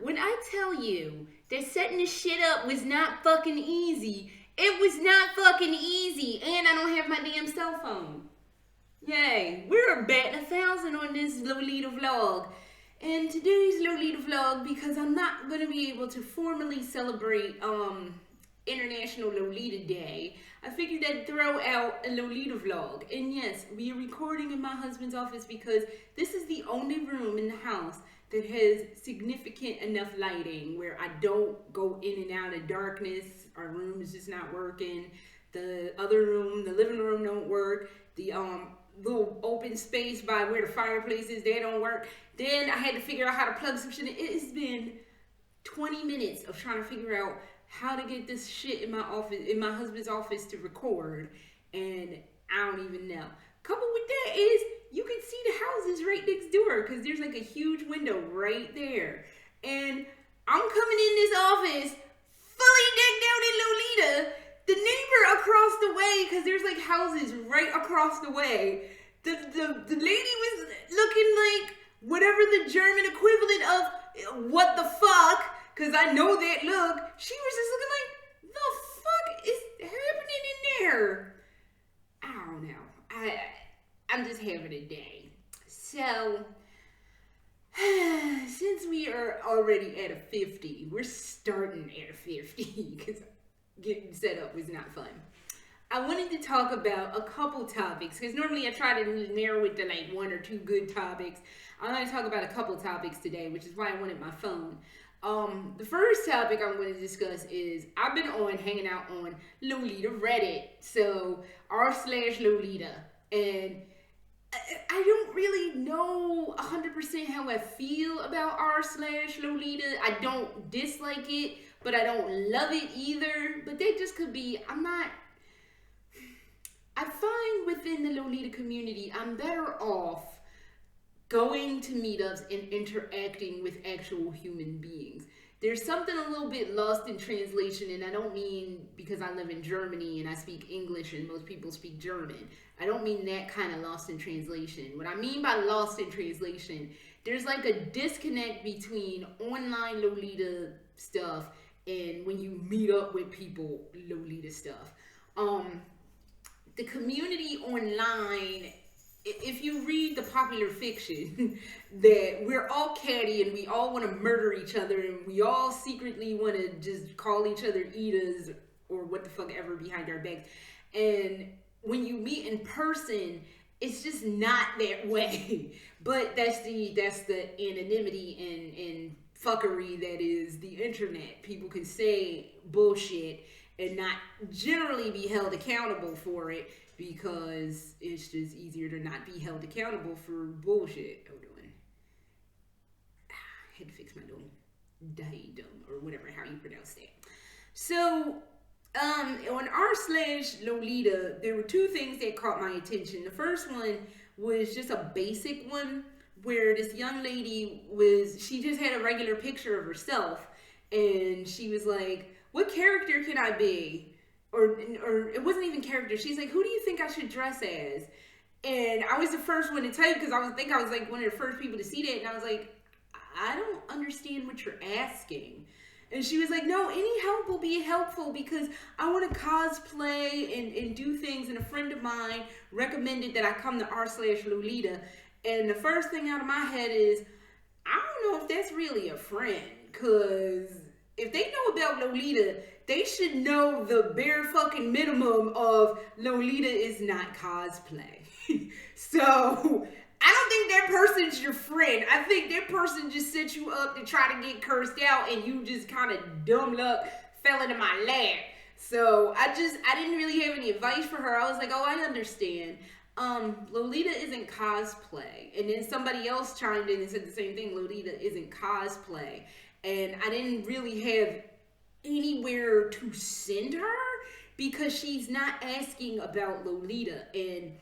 when I tell you that setting this shit up was not fucking easy, it was not fucking easy. And I don't have my damn cell phone. Yay, we're batting 1,000 on this Lolita vlog. And today's Lolita vlog, because I'm not going to be able to formally celebrate International Lolita Day, I figured I'd throw out a Lolita vlog. And yes, we are recording in my husband's office because this is the only room in the house that has significant enough lighting where I don't go in and out of darkness. Our room is just not working. The other room, the living room, don't work. The little open space by where the fireplace is, they don't work. Then I had to figure out how to plug some shit in. It has been 20 minutes of trying to figure out how to get this shit in my office, in my husband's office, to record, and I don't even know. Coupled with that is you can see the houses right next door because there's like a huge window right there. And I'm coming in this office fully decked out in Lolita. The neighbor across the way, because there's like houses right across the way, the lady was looking like whatever the German equivalent of what the fuck, because I know that look. She was just looking like, the fuck is happening in there? I don't know. I'm just having a day. So, since we are already at a 50, we're starting at a 50, because getting set up was not fun. I wanted to talk about a couple topics, because normally I try to narrow it to like one or two good topics. I'm going to talk about a couple topics today, which is why I wanted my phone. The first topic I'm going to discuss is I've been hanging out on Lolita Reddit, so r/Lolita, and I don't really know 100% how I feel about r/Lolita. I don't dislike it, but I don't love it either. But that just could be, I find within the Lolita community, I'm better off going to meetups and interacting with actual human beings. There's something a little bit lost in translation, and I don't mean because I live in Germany and I speak English and most people speak German. I don't mean that kind of lost in translation. What I mean by lost in translation, there's like a disconnect between online Lolita stuff and when you meet up with people, Lolita stuff. The community online, if you read the popular fiction, that we're all catty and we all want to murder each other and we all secretly want to just call each other Edas or what the fuck ever behind our backs. And when you meet in person, it's just not that way. But that's the anonymity and fuckery that is the internet. People can say bullshit and not generally be held accountable for it because it's just easier to not be held accountable for bullshit. Hold on. I had to fix my little Diadem or whatever, how you pronounce that. So, on r/Lolita, there were two things that caught my attention. The first one was just a basic one where this young lady she just had a regular picture of herself and she was like, what character can I be? Or it wasn't even character. She's like, who do you think I should dress as? And I was the first one to tell you because I was like one of the first people to see that. And I was like, I don't understand what you're asking. And she was like, no, any help will be helpful because I want to cosplay and do things. And a friend of mine recommended that I come to r/Lolita. And the first thing out of my head is, I don't know if that's really a friend. Because if they know about Lolita, they should know the bare fucking minimum of Lolita is not cosplay. So, I don't think that person's your friend. I think that person just set you up to try to get cursed out and you just kind of dumb luck fell into my lap. So, I didn't really have any advice for her. I was like, oh, I understand. Lolita isn't cosplay. And then somebody else chimed in and said the same thing. Lolita isn't cosplay. And I didn't really have anywhere to send her because she's not asking about Lolita. And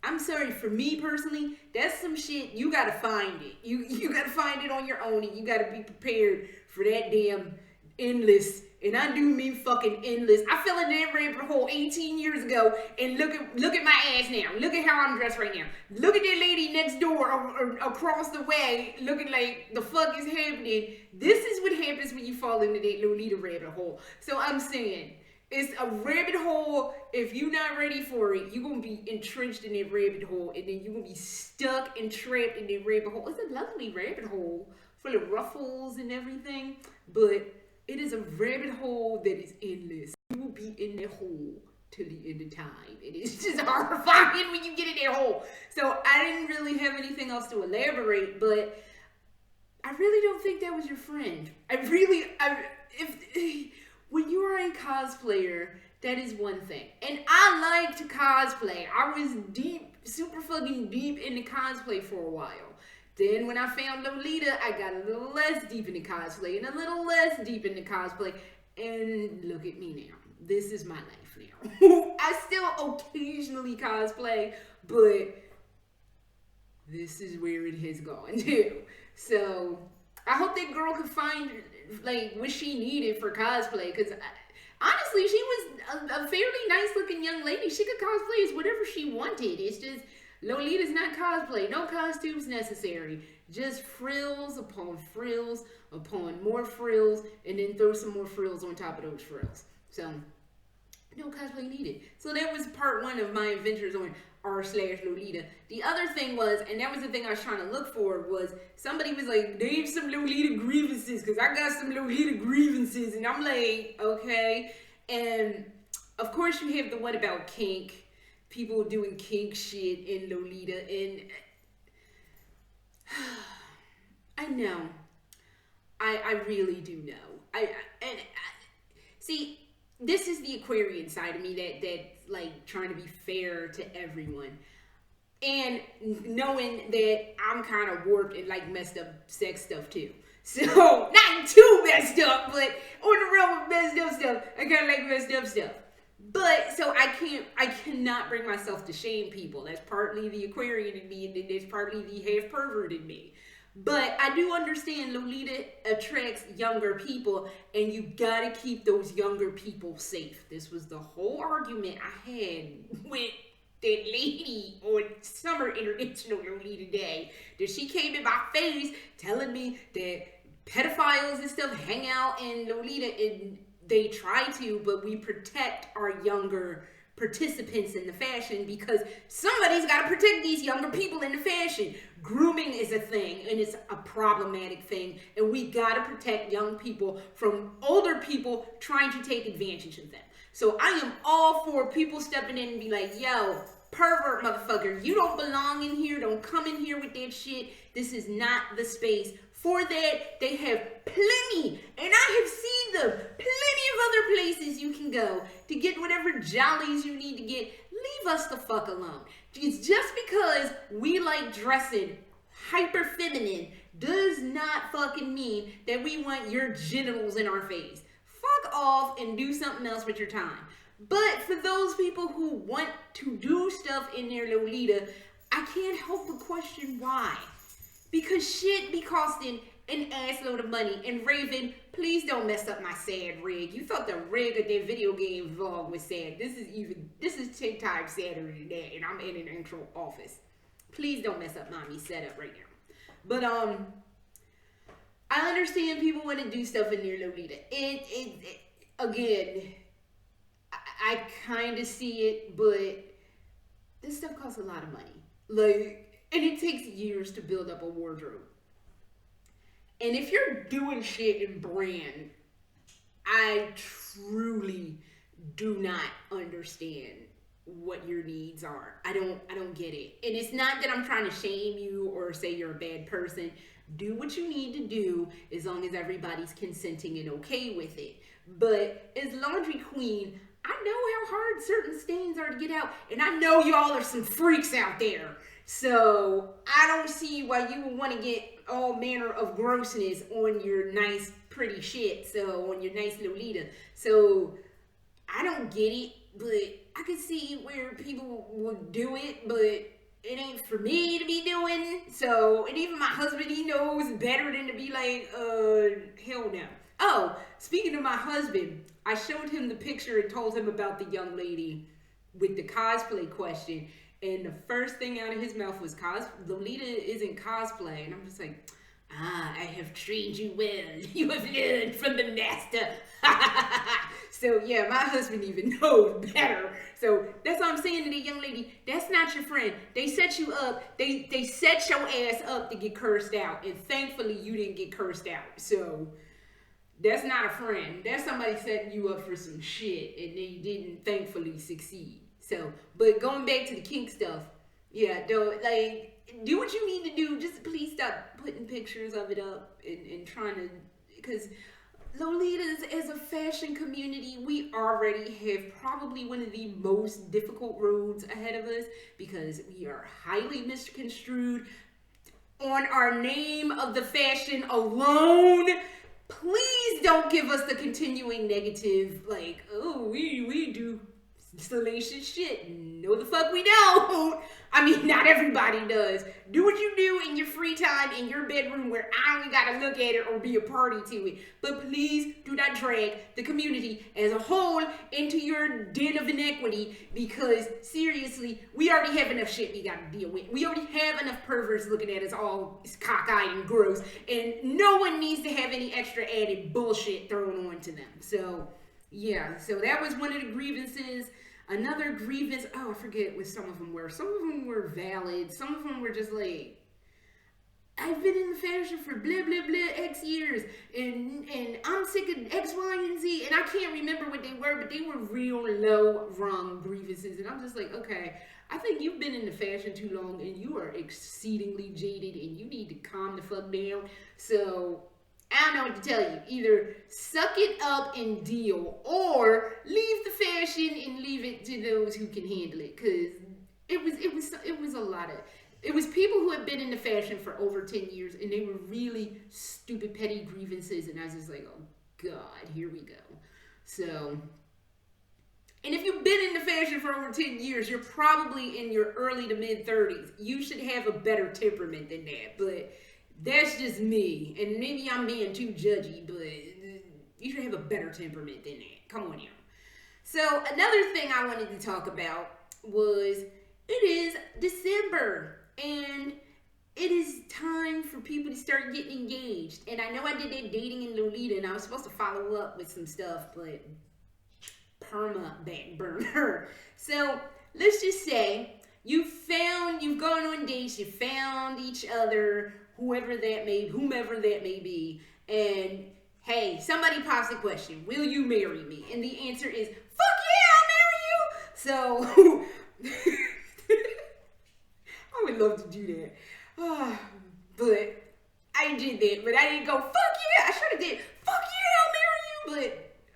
I'm sorry, for me personally, that's some shit, you gotta find it. You gotta find it on your own and you gotta be prepared for that damn endless. And I do mean fucking endless. I fell in that rabbit hole 18 years ago, and look at my ass now. Look at how I'm dressed right now. Look at that lady next door or across the way, looking like the fuck is happening. This is what happens when you fall into that Lolita rabbit hole. So I'm saying, it's a rabbit hole. If you're not ready for it, you're going to be entrenched in that rabbit hole, and then you're going to be stuck and trapped in that rabbit hole. It's a lovely rabbit hole full of ruffles and everything, but it is a rabbit hole that is endless. You will be in that hole till the end of time. It is just horrifying when you get in that hole. So I didn't really have anything else to elaborate, but I really don't think that was your friend. When you are a cosplayer, that is one thing. And I like to cosplay. I was super fucking deep into cosplay for a while. Then when I found Lolita, I got a little less deep into cosplay and a little less deep into cosplay. And look at me now. This is my life now. I still occasionally cosplay, but this is where it has gone to. So I hope that girl could find like what she needed for cosplay, because honestly, she was a fairly nice looking young lady. She could cosplay as whatever she wanted. It's just Lolita's not cosplay. No costumes necessary. Just frills upon more frills, and then throw some more frills on top of those frills. So, no cosplay needed. So that was part one of my adventures on r/Lolita. The other thing was, and that was the thing I was trying to look for, was somebody was like, name some Lolita grievances, because I got some Lolita grievances. And I'm like, okay. And of course you have the one about kink. People doing kink shit in Lolita, and I know, I really do know. See, this is the Aquarian side of me that's like trying to be fair to everyone, and knowing that I'm kind of warped and like messed up sex stuff too. So not too messed up, but on the realm of messed up stuff, I kind of like messed up stuff. But, so I cannot bring myself to shame people. That's partly the Aquarian in me, and then there's partly the half pervert in me. But I do understand Lolita attracts younger people, and you gotta keep those younger people safe. This was the whole argument I had with that lady on Summer International Lolita Day. That she came in my face telling me that pedophiles and stuff hang out in Lolita, and they try to, but we protect our younger participants in the fashion because somebody's got to protect these younger people in the fashion. Grooming is a thing, and it's a problematic thing, and we got to protect young people from older people trying to take advantage of them. So I am all for people stepping in and be like, yo, pervert motherfucker, you don't belong in here. Don't come in here with that shit. This is not the space for that. They have plenty, and I have seen them, plenty of other places you can go to get whatever jollies you need to get. Leave us the fuck alone. It's just because we like dressing hyper feminine does not fucking mean that we want your genitals in our face. Fuck off and do something else with your time. But for those people who want to do stuff in their Lolita, I can't help but question why. Because shit be costing an assload of money. And Raven, please don't mess up my sad rig. You thought the rig of that video game vlog was sad. This is 10 times sadder than that, and I'm in an intro office. Please don't mess up mommy's setup right now. But I understand people want to do stuff in their Lolita. Again, I kind of see it, but this stuff costs a lot of money. And it takes years to build up a wardrobe. And if you're doing shit in brand, I truly do not understand what your needs are. I don't get it. And it's not that I'm trying to shame you or say you're a bad person. Do what you need to do as long as everybody's consenting and okay with it. But as laundry queen, I know how hard certain stains are to get out. And I know y'all are some freaks out there. So I don't see why you would want to get all manner of grossness on your nice, pretty shit. So on your nice Lolita. So I don't get it, but I can see where people would do it, but it ain't for me to be doing. So, and even my husband, he knows better than to be like, hell no. Oh, speaking of my husband, I showed him the picture and told him about the young lady with the cosplay question. And the first thing out of his mouth was Lolita isn't cosplay. And I'm just like, I have trained you well. You have learned from the master. So yeah, my husband even knows better. So that's all I'm saying to the young lady. That's not your friend. They set you up. They set your ass up to get cursed out. And thankfully you didn't get cursed out. So that's not a friend. That's somebody setting you up for some shit and they didn't thankfully succeed. So, but going back to the kink stuff, yeah, though, like, do what you need to do. Just please stop putting pictures of it up and trying to, because Lolitas as a fashion community, we already have probably one of the most difficult roads ahead of us because we are highly misconstrued on our name of the fashion alone. Please don't give us the continuing negative, like, oh, we do salacious shit. No, the fuck we don't. I mean, not everybody does. Do what you do in your free time in your bedroom where I only gotta look at it or be a party to it. But please do not drag the community as a whole into your den of inequity because seriously, we already have enough shit we gotta deal with. We already have enough perverts looking at us all cockeyed and gross, and no one needs to have any extra added bullshit thrown onto them. So, yeah, so that was one of the grievances. Another grievance, I forget what some of them were. Some of them were valid. Some of them were just like, I've been in the fashion for blah, blah, blah, X years, and I'm sick of X, Y, and Z, and I can't remember what they were, but they were real low-rung grievances, and I'm just like, okay, I think you've been in the fashion too long, and you are exceedingly jaded, and you need to calm the fuck down. So I don't know what to tell you. Either suck it up and deal, or leave the fashion and leave it to those who can handle it. Cause it was a lot of, it was people who had been in the fashion for over 10 years, and they were really stupid, petty grievances, and I was just like, oh God, here we go. So, and if you've been in the fashion for over 10 years, you're probably in your early to mid 30s. You should have a better temperament than that, but that's just me, and maybe I'm being too judgy, but you should have a better temperament than that. Come on, y'all. So another thing I wanted to talk about was it is December, and it is time for people to start getting engaged. And I know I did that dating in Lolita, and I was supposed to follow up with some stuff, but perma back burner. So let's just say you've gone on dates, you found each other, whomever that may be, and hey, somebody pops the question, will you marry me? And the answer is, fuck yeah, I'll marry you! So, I would love to do that. But I did that, but I didn't go, fuck yeah, I should have did, fuck yeah, I'll marry you,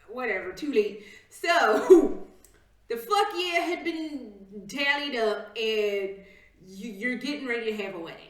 but whatever, too late. So, the fuck yeah had been tallied up, and you're getting ready to have a wedding.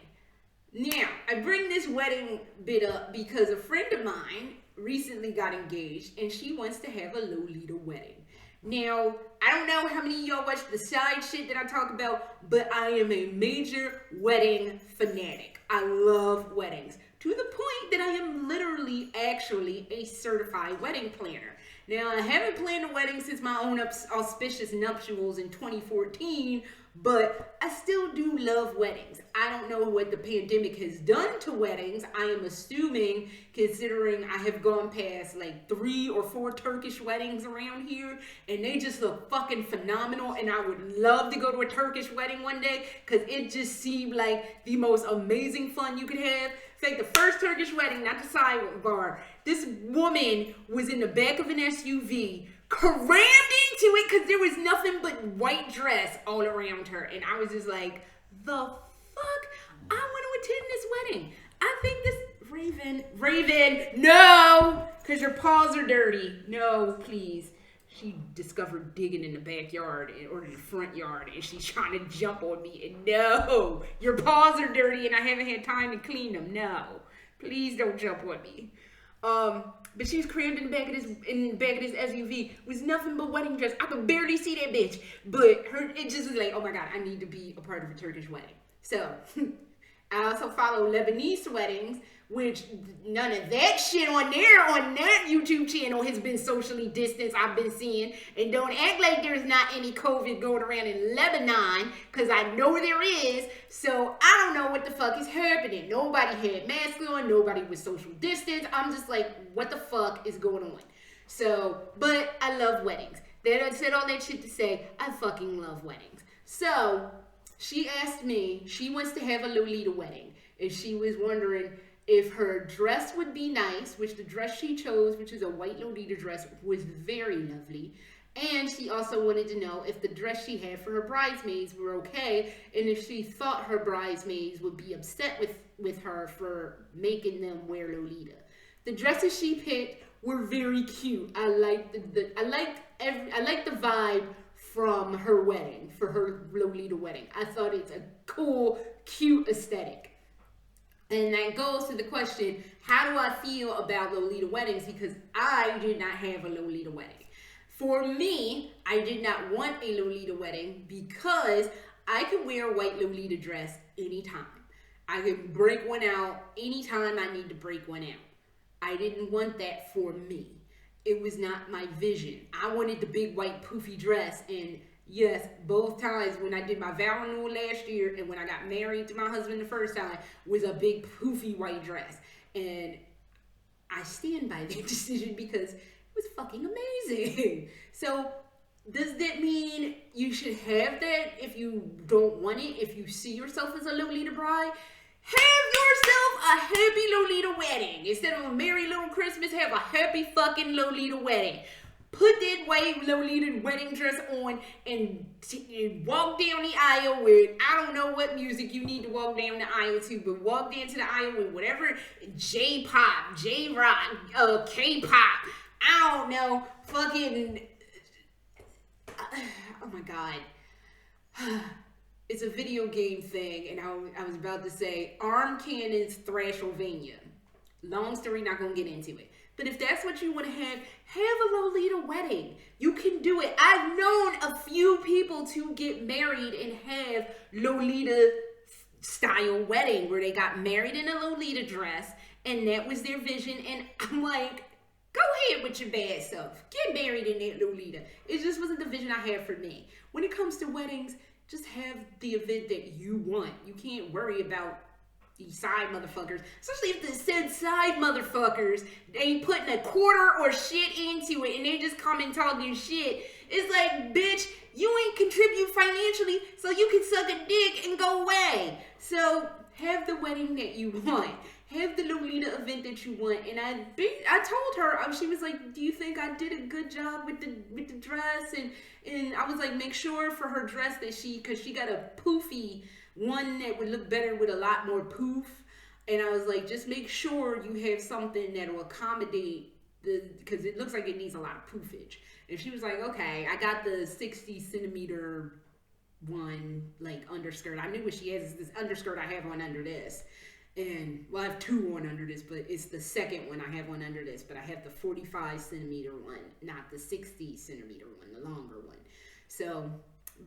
Now, I bring this wedding bit up because a friend of mine recently got engaged, and she wants to have a Lolita wedding. Now, I don't know how many of y'all watch the side shit that I talk about, but I am a major wedding fanatic. I love weddings, to the point that I am literally actually a certified wedding planner. Now, I haven't planned a wedding since my own auspicious nuptials in 2014, but I still do love weddings. I don't know what the pandemic has done to weddings. I am assuming, considering I have gone past like 3 or 4 Turkish weddings around here, and they just look fucking phenomenal, and I would love to go to a Turkish wedding one day, because it just seemed like the most amazing fun you could have. In fact, the first Turkish wedding, not the sidebar, this woman was in the back of an SUV, crammed into it because there was nothing but white dress all around her. And I was just like, the fuck? I want to attend this wedding. I think this, Raven, no, because your paws are dirty. No, please. She discovered digging in the backyard or in the front yard, and she's trying to jump on me. And no, your paws are dirty, and I haven't had time to clean them. No, please don't jump on me. But she was crammed in the back of this SUV. It was nothing but wedding dress. I could barely see that bitch. But it just was like, oh my God, I need to be a part of a Turkish wedding. So I also follow Lebanese weddings, which none of that shit on that YouTube channel has been socially distanced, I've been seeing. And don't act like there's not any COVID going around in Lebanon, because I know there is. So I don't know what the fuck is happening. Nobody had masks on, nobody was social distance. I'm just like, what the fuck is going on? So, but I love weddings. I said all that shit to say, I fucking love weddings. So she asked me, she wants to have a Lolita wedding, and she was wondering if her dress would be nice, which the dress she chose, which is a white Lolita dress, was very lovely. And she also wanted to know if the dress she had for her bridesmaids were okay, and if she thought her bridesmaids would be upset with her for making them wear Lolita. The dresses she picked were very cute. I liked the vibe from her wedding, for her Lolita wedding. I thought it's a cool, cute aesthetic. And that goes to the question, how do I feel about Lolita weddings? Because I did not have a Lolita wedding. For me, I did not want a Lolita wedding because I could wear a white Lolita dress anytime. I could break one out anytime I need to break one out. I didn't want that for me. It was not my vision. I wanted the big white poofy dress, and yes, both times when I did my vow renewal last year and when I got married to my husband the first time was a big poofy white dress. And I stand by that decision because it was fucking amazing. So does that mean you should have that if you don't want it, if you see yourself as a Lolita bride? Have yourself a happy Lolita wedding. Instead of a merry little Christmas, have a happy fucking Lolita wedding. Put that white Lolita wedding dress on and walk down the aisle with, I don't know what music you need to walk down the aisle to, but walk down to the aisle with whatever J-pop, J-rock, K-pop, I don't know, fucking, oh my God. It's a video game thing, and I was about to say Arm Cannon's Thrashylvania. Long story, not gonna get into it. But if that's what you want to have a Lolita wedding. You can do it. I've known a few people to get married and have Lolita style wedding where they got married in a Lolita dress, and that was their vision. And I'm like, go ahead with your bad self. Get married in that Lolita. It just wasn't the vision I had for me. When it comes to weddings, just have the event that you want. You can't worry about these side motherfuckers. Especially if the said side motherfuckers, they ain't putting a quarter or shit into it and they just come and talking shit. It's like, bitch, you ain't contribute financially, so you can suck a dick and go away. So have the wedding that you want. Have the Lolita event that you want. And I told her, she was like, do you think I did a good job with the dress? And I was like, make sure for her dress that because she got a poofy one that would look better with a lot more poof. And I was like, just make sure you have something that will accommodate because it looks like it needs a lot of poofage. And she was like, okay, I got the 60 centimeter one, like underskirt. I knew what she has is this underskirt I have on under this. And well, I have two on under this, but it's the second one I have on under this. But I have the 45 centimeter one, not the 60 centimeter one, the longer one. So,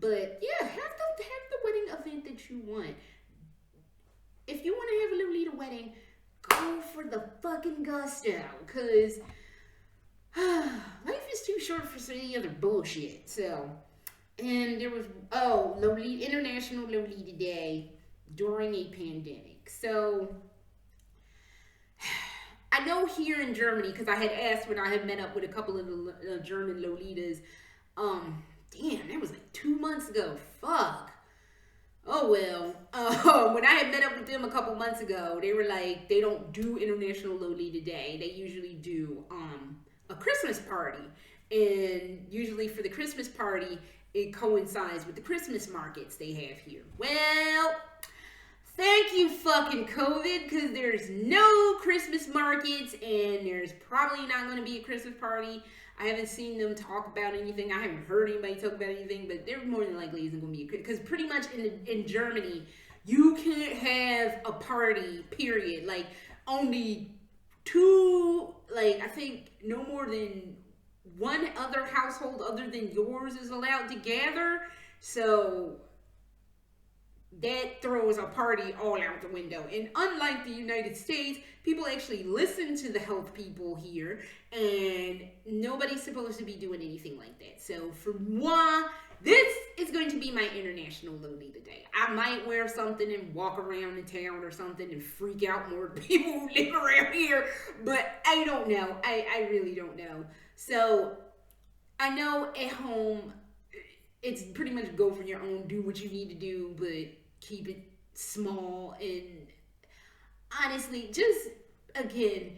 but yeah, have the wedding event that you want. If you want to have a Lolita wedding, go for the fucking gusto, because life is too short for any other bullshit. So, and there was, Lolita, International Lolita Day during a pandemic. So, I know here in Germany, because I had asked when I had met up with a couple of the German Lolitas, damn, that was like 2 months ago. Fuck. Oh, well. When I had met up with them a couple months ago, they were like, they don't do International Lolita Day. They usually do a Christmas party. And usually for the Christmas party, it coincides with the Christmas markets they have here. Well, thank you, fucking COVID, because there's no Christmas markets, and there's probably not going to be a Christmas party. I haven't seen them talk about anything. I haven't heard anybody talk about anything, but there more than likely isn't going to be because pretty much in Germany, you can't have a party, period. Like, only two, like, I think no more than one other household other than yours is allowed to gather. So that throws a party all out the window. And unlike the United States, people actually listen to the health people here, and nobody's supposed to be doing anything like that. So for moi, this is going to be my International Lolita Day. I might wear something and walk around in town or something and freak out more people who live around here, but I don't know. I really don't know. So I know at home, it's pretty much go for your own, do what you need to do, but keep it small. And honestly, just again,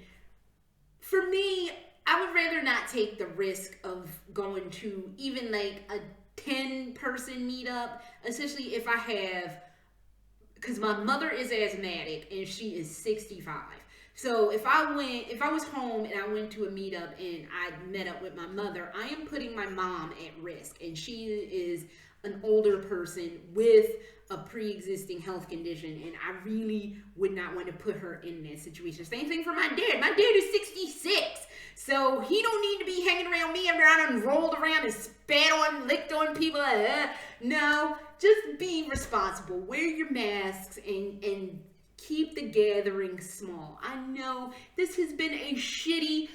for me, I would rather not take the risk of going to even like a 10-person meetup, especially if I have, because my mother is asthmatic and she is 65. So if I was home and I went to a meetup and I met up with my mother, I am putting my mom at risk, and she is an older person with a pre-existing health condition, and I really would not want to put her in that situation. Same thing for my dad. My dad is 66, so he don't need to be hanging around me after I done rolled around and spat on, licked on people. No, just be responsible. Wear your masks and keep the gathering small. I know this has been a shitty,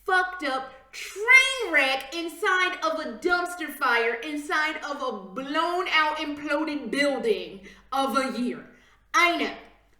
fucked up train wreck inside of a dumpster fire, inside of a blown out, imploded building of a year. I know.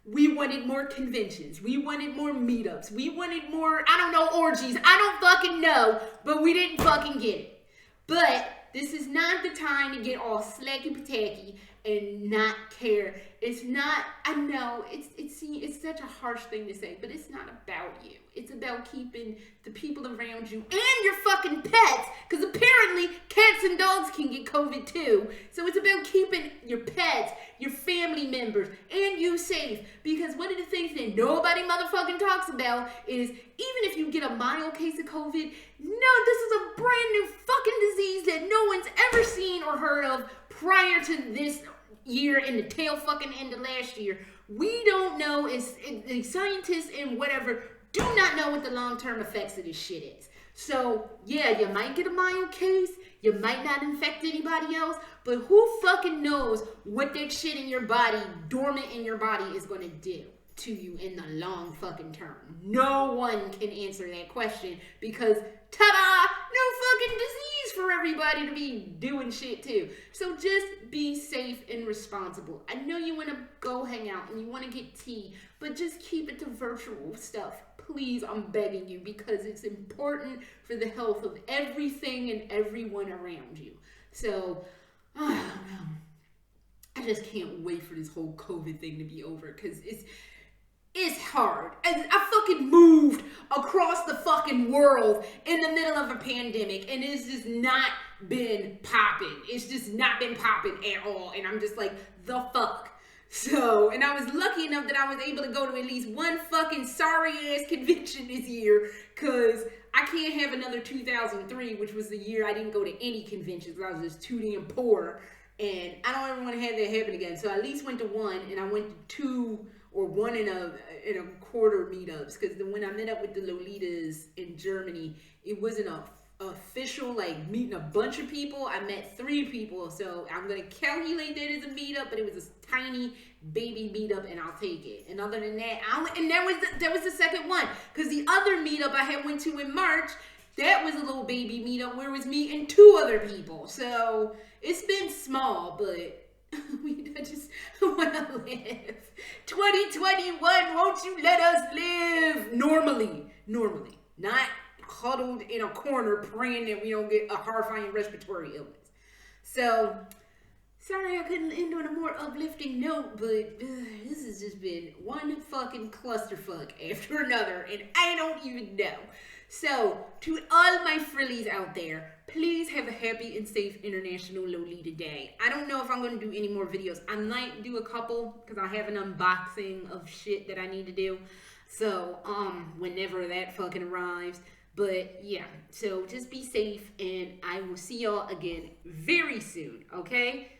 We wanted more conventions. We wanted more meetups. We wanted more, I don't know, orgies. I don't fucking know, but we didn't fucking get it. But this is not the time to get all slacky patacky and not care. It's not, I know, it's such a harsh thing to say, but it's not about you. It's about keeping the people around you and your fucking pets, because apparently cats and dogs can get COVID too. So it's about keeping your pets, your family members, and you safe. Because one of the things that nobody motherfucking talks about is, even if you get a mild case of COVID, no, this is a brand new fucking disease that no one's ever seen or heard of prior to this year and the tail fucking end of last year. We don't know, the scientists and whatever do not know what the long-term effects of this shit is. So yeah, you might get a mild case, you might not infect anybody else, but who fucking knows what that shit in your body, dormant in your body, is going to do to you in the long fucking term? No one can answer that question, because ta-da, no fucking disease for everybody to be doing shit too. So just be safe and responsible. I know you want to go hang out and you want to get tea, but just keep it to virtual stuff. Please, I'm begging you, because it's important for the health of everything and everyone around you. So, I don't know. I just can't wait for this whole COVID thing to be over, because it's hard. And I fucking moved across the fucking world in the middle of a pandemic, and it's just not been popping. It's just not been popping at all. And I'm just like, the fuck? So, and I was lucky enough that I was able to go to at least one fucking sorry-ass convention this year, because I can't have another 2003, which was the year I didn't go to any conventions. I was just too damn poor, and I don't ever want to have that happen again. So I at least went to one, and I went to two or one and a quarter meetups, because when I met up with the Lolitas in Germany, it wasn't a official like meeting a bunch of people. I met 3 people, so I'm gonna calculate that as a meetup, but it was a tiny baby meetup, and I'll take it. And other than that, that was the second one, because the other meetup I had went to in March, that was a little baby meetup where it was me and 2 other people. So it's been small, but I just want to live. 2021, won't you let us live normally, not huddled in a corner praying that we don't get a horrifying respiratory illness. So, sorry I couldn't end on a more uplifting note, but this has just been one fucking clusterfuck after another, and I don't even know. So, to all my frillies out there, please have a happy and safe International Lolita Day. I don't know if I'm going to do any more videos. I might do a couple, because I have an unboxing of shit that I need to do. So, whenever that fucking arrives. But yeah, so just be safe, and I will see y'all again very soon, okay?